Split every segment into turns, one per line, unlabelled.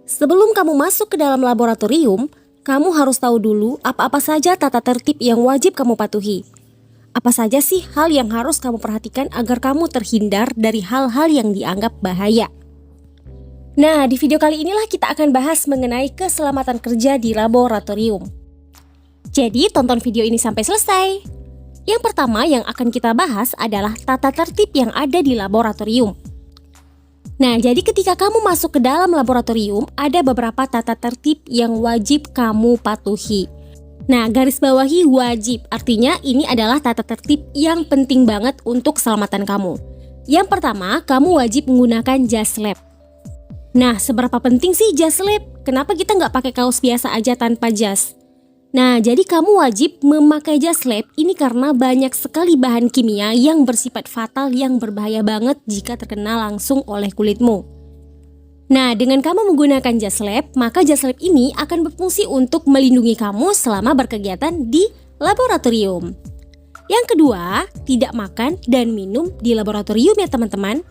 Sebelum kamu masuk ke dalam laboratorium, kamu harus tahu dulu apa-apa saja tata tertib yang wajib kamu patuhi. Apa saja sih hal yang harus kamu perhatikan agar kamu terhindar dari hal-hal yang dianggap bahaya. Nah, di video kali inilah kita akan bahas mengenai keselamatan kerja di laboratorium. Jadi, tonton video ini sampai selesai. Yang pertama yang akan kita bahas adalah tata tertib yang ada di laboratorium. Nah, jadi ketika kamu masuk ke dalam laboratorium, ada beberapa tata tertib yang wajib kamu patuhi. Nah, garis bawahi wajib, artinya ini adalah tata tertib yang penting banget untuk keselamatan kamu. Yang pertama, kamu wajib menggunakan jas lab. Nah, seberapa penting sih jas lab? Kenapa kita nggak pakai kaos biasa aja tanpa jas? Nah, jadi kamu wajib memakai jas lab ini karena banyak sekali bahan kimia yang bersifat fatal yang berbahaya banget jika terkena langsung oleh kulitmu. Nah, dengan kamu menggunakan jas lab, maka jas lab ini akan berfungsi untuk melindungi kamu selama berkegiatan di laboratorium. Yang kedua, tidak makan dan minum di laboratorium ya teman-teman.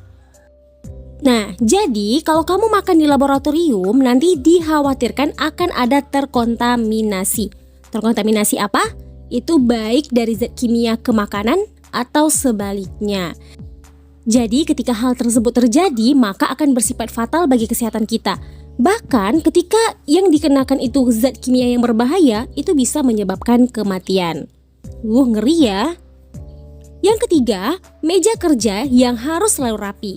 Nah, jadi kalau kamu makan di laboratorium, nanti dikhawatirkan akan ada terkontaminasi. Terkontaminasi apa? Itu baik dari zat kimia ke makanan atau sebaliknya. Jadi ketika hal tersebut terjadi, maka akan bersifat fatal bagi kesehatan kita. Bahkan ketika yang dikenakan itu zat kimia yang berbahaya, itu bisa menyebabkan kematian. Ngeri ya. Yang ketiga, meja kerja yang harus selalu rapi.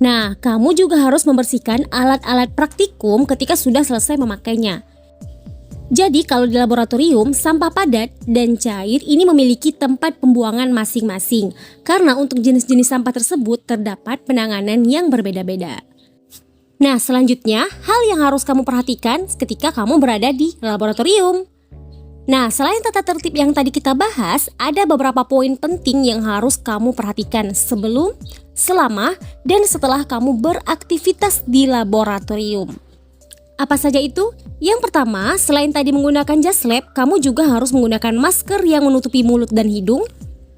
Nah, kamu juga harus membersihkan alat-alat praktikum ketika sudah selesai memakainya. Jadi kalau di laboratorium, sampah padat dan cair ini memiliki tempat pembuangan masing-masing. Karena untuk jenis-jenis sampah tersebut terdapat penanganan yang berbeda-beda. Nah, selanjutnya hal yang harus kamu perhatikan ketika kamu berada di laboratorium. Nah, selain tata tertib yang tadi kita bahas, ada beberapa poin penting yang harus kamu perhatikan sebelum, selama, dan setelah kamu beraktivitas di laboratorium. Apa saja itu? Yang pertama, selain tadi menggunakan jas lab, kamu juga harus menggunakan masker yang menutupi mulut dan hidung,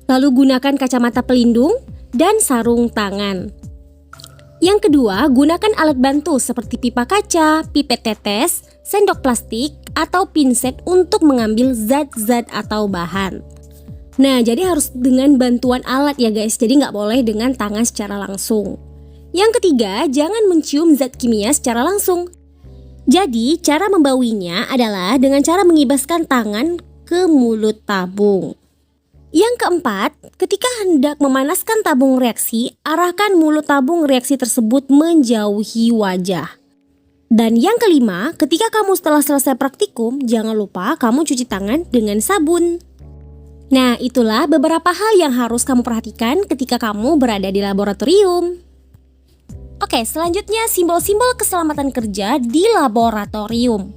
lalu gunakan kacamata pelindung, dan sarung tangan. Yang kedua, gunakan alat bantu seperti pipa kaca, pipet tetes, sendok plastik, atau pinset untuk mengambil zat-zat atau bahan. Nah, jadi harus dengan bantuan alat ya guys, jadi nggak boleh dengan tangan secara langsung. Yang ketiga, jangan mencium zat kimia secara langsung. Jadi, cara membauinya adalah dengan cara mengibaskan tangan ke mulut tabung. Yang keempat, ketika hendak memanaskan tabung reaksi, arahkan mulut tabung reaksi tersebut menjauhi wajah. Dan yang kelima, ketika kamu setelah selesai praktikum, jangan lupa kamu cuci tangan dengan sabun. Nah, itulah beberapa hal yang harus kamu perhatikan ketika kamu berada di laboratorium. Oke, selanjutnya simbol-simbol keselamatan kerja di laboratorium.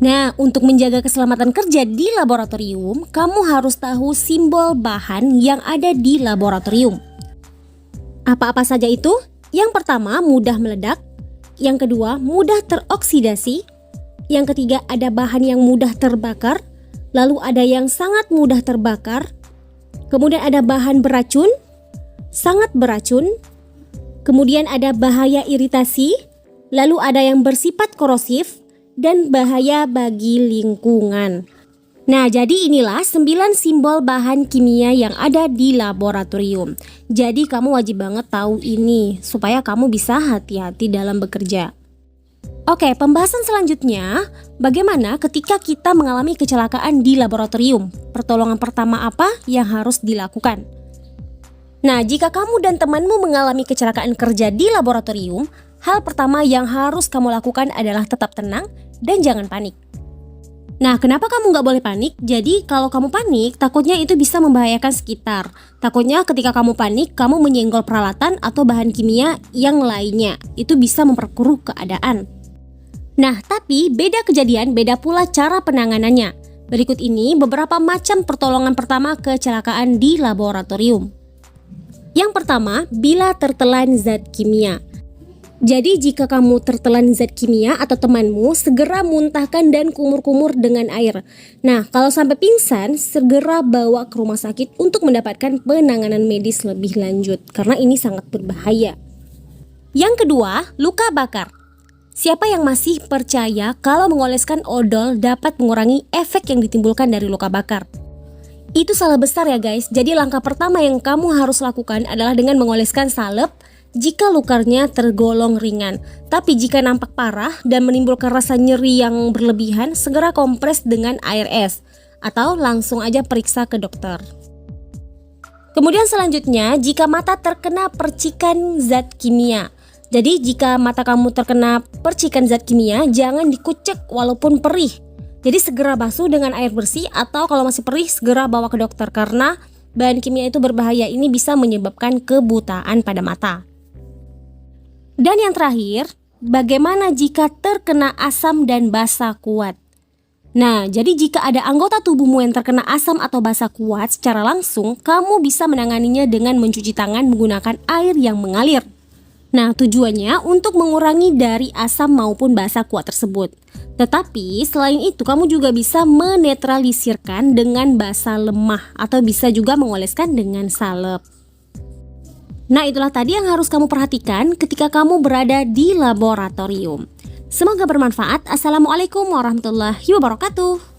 Nah, untuk menjaga keselamatan kerja di laboratorium, kamu harus tahu simbol bahan yang ada di laboratorium. Apa-apa saja itu? Yang pertama, mudah meledak. Yang kedua, mudah teroksidasi. Yang ketiga, ada bahan yang mudah terbakar. Lalu ada yang sangat mudah terbakar. Kemudian ada bahan beracun, sangat beracun. Kemudian ada bahaya iritasi, lalu ada yang bersifat korosif, dan bahaya bagi lingkungan. Nah, jadi inilah 9 simbol bahan kimia yang ada di laboratorium. Jadi kamu wajib banget tahu ini, supaya kamu bisa hati-hati dalam bekerja. Oke, pembahasan selanjutnya, bagaimana ketika kita mengalami kecelakaan di laboratorium? Pertolongan pertama apa yang harus dilakukan? Nah, jika kamu dan temanmu mengalami kecelakaan kerja di laboratorium, hal pertama yang harus kamu lakukan adalah tetap tenang dan jangan panik. Nah, kenapa kamu nggak boleh panik? Jadi, kalau kamu panik, takutnya itu bisa membahayakan sekitar. Takutnya ketika kamu panik, kamu menyenggol peralatan atau bahan kimia yang lainnya. Itu bisa memperkeruh keadaan. Nah, tapi beda kejadian, beda pula cara penanganannya. Berikut ini beberapa macam pertolongan pertama kecelakaan di laboratorium. Yang pertama, bila tertelan zat kimia. Jadi jika kamu tertelan zat kimia atau temanmu, segera muntahkan dan kumur-kumur dengan air. Nah, kalau sampai pingsan, segera bawa ke rumah sakit untuk mendapatkan penanganan medis lebih lanjut, karena ini sangat berbahaya. Yang kedua, luka bakar. Siapa yang masih percaya kalau mengoleskan odol dapat mengurangi efek yang ditimbulkan dari luka bakar? Itu salah besar ya guys. Jadi langkah pertama yang kamu harus lakukan adalah dengan mengoleskan salep jika lukanya tergolong ringan. Tapi jika nampak parah dan menimbulkan rasa nyeri yang berlebihan, segera kompres dengan air es atau langsung aja periksa ke dokter. Kemudian selanjutnya, jika mata terkena percikan zat kimia. Jadi jika mata kamu terkena percikan zat kimia, jangan dikucek walaupun perih. Jadi segera basuh dengan air bersih atau kalau masih perih segera bawa ke dokter karena bahan kimia itu berbahaya. Ini bisa menyebabkan kebutaan pada mata. Dan yang terakhir, bagaimana jika terkena asam dan basa kuat? Nah, jadi jika ada anggota tubuhmu yang terkena asam atau basa kuat secara langsung, kamu bisa menanganinya dengan mencuci tangan menggunakan air yang mengalir. Nah, tujuannya untuk mengurangi dari asam maupun basa kuat tersebut. Tetapi selain itu kamu juga bisa menetralisirkan dengan basa lemah atau bisa juga mengoleskan dengan salep. Nah, itulah tadi yang harus kamu perhatikan ketika kamu berada di laboratorium. Semoga bermanfaat. Assalamualaikum warahmatullahi wabarakatuh.